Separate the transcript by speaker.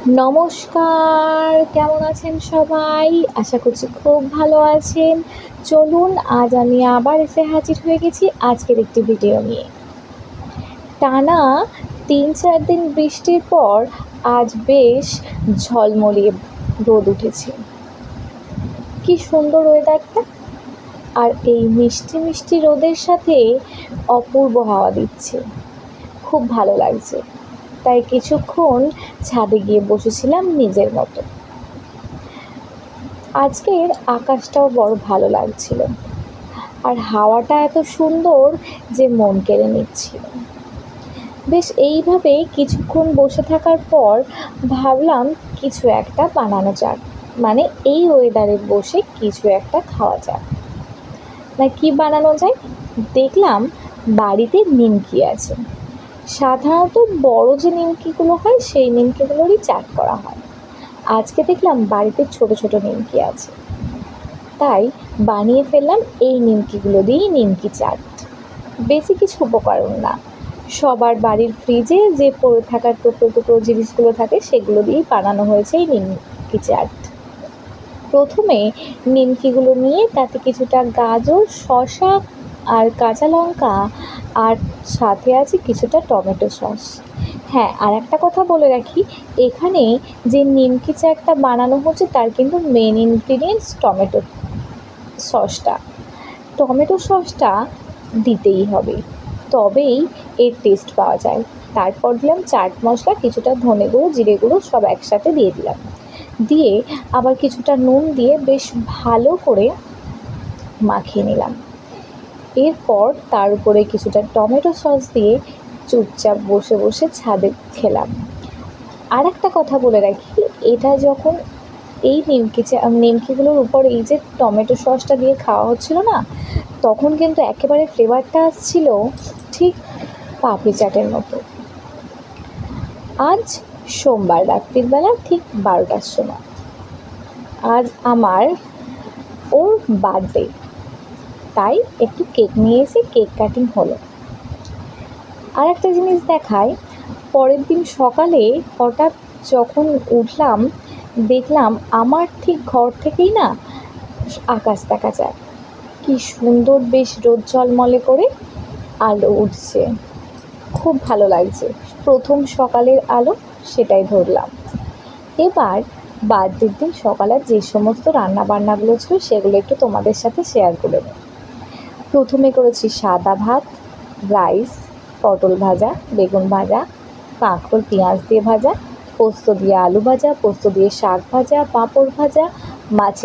Speaker 1: নমস্কার, কেমন আছেন সবাই? আশা করছি খুব ভালো আছেন। চলুন আজ আমি আবার এসে হাজির হয়ে গেছি আজকের একটি ভিডিও নিয়ে। টানা ৩-৪ দিন বৃষ্টির পর আজ বেশ ঝলমলিয়ে রোদ উঠেছে। কি সুন্দর ওয়েদারটা! আর এই মিষ্টি মিষ্টি রোদের সাথে অপূর্ব হাওয়া দিচ্ছে, খুব ভালো লাগছে। তাই কিছুক্ষণ ছাদে গিয়ে বসেছিলাম নিজের মতো। আজকের আকাশটাও বড় ভালো লাগছিল, আর হাওয়াটা এত সুন্দর যে মন কেড়ে নিচ্ছিল। বেশ এইভাবে কিছুক্ষণ বসে থাকার পর ভাবলাম কিছু একটা বানানো যাক, মানে এই ওয়েদারে বসে কিছু একটা খাওয়া যাক। না কি বানানো যায়? দেখলাম বাড়িতে নিমকি আছে। সাধারণত বড় যে নিমকিগুলো হয় সেই নিমকিগুলোরই চাট করা হয়। আজকে দেখলাম বাড়িতে ছোট ছোট নিমকি আছে, তাই বানিয়ে ফেললাম এই নিমকিগুলো দিয়েই নিমকি চাট। বেশি কিছু উপকরণ না, সবার বাড়ির ফ্রিজে যে পড়ে থাকা টুকরো টুকরো জিনিসগুলো থাকে সেগুলো দিয়েই বানানো হয়েছে এই নিমকি চাট। প্রথমে নিমকিগুলো নিয়ে তাতে কিছুটা গাজর, শসা আর কাঁচা লঙ্কা, আর সাথে আছে কিছুটা টমেটো সস। হ্যাঁ, আর একটা কথা বলে রাখি, এখানে যে নিমকি চাটটা বানানো হচ্ছে তার কিন্তু মেন ইনগ্রিডিয়েন্টস টমেটো সসটা। টমেটো সসটা দিতেই হবে, তবেই এর টেস্ট পাওয়া যায়। তারপর দিলাম চাট মশলা, কিছুটা ধনে গুঁড়ো, জিরে গুঁড়ো সব একসাথে দিয়ে দিলাম। দিয়ে আবার কিছুটা নুন দিয়ে বেশ ভালো করে মাখিয়ে নিলাম। এরপর তার উপরে কিছুটা টমেটো সস দিয়ে চুপচাপ বসে বসে ছাদে খেলাম। আর একটা কথা বলে রাখি, এটা যখন এই নিমকিগুলোর উপর এই যে টমেটো সসটা দিয়ে খাওয়া হচ্ছিল না, তখন কিন্তু একেবারে ফ্লেভারটা আসছিল ঠিক পাপড়ি চাটের মতো। আজ সোমবার রাত্রিবেলা ঠিক 12টার সময় আজ আমার ওর বার্থডে, তাই একটু কেক নিয়ে এসে কেক কাটিং হলো। আর একটা জিনিস দেখায়, পরের দিন সকালে হঠাৎ যখন উঠলাম দেখলাম আমার ঠিক ঘর থেকেই না আকাশ দেখা যায়। কি সুন্দর, বেশ রোদ ঝলমলে করে আলো উঠছে, খুব ভালো লাগছে। প্রথম সকালের আলো, সেটাই ধরলাম। এবার বার্থডের দিন সকালে যে সমস্ত রান্নাবান্নাগুলো ছিল সেগুলো একটু তোমাদের সাথে শেয়ার করে নেব। প্রথমে করেছি সাদা ভাত, রাইস, পটল ভাজা, বেগুন ভাজা, কাঁকরোল পেঁয়াজ দিয়ে ভাজা, পোস্ত দিয়ে আলু ভাজা, পোস্ত দিয়ে শাক ভাজা, পাঁপড় ভাজা, মাছের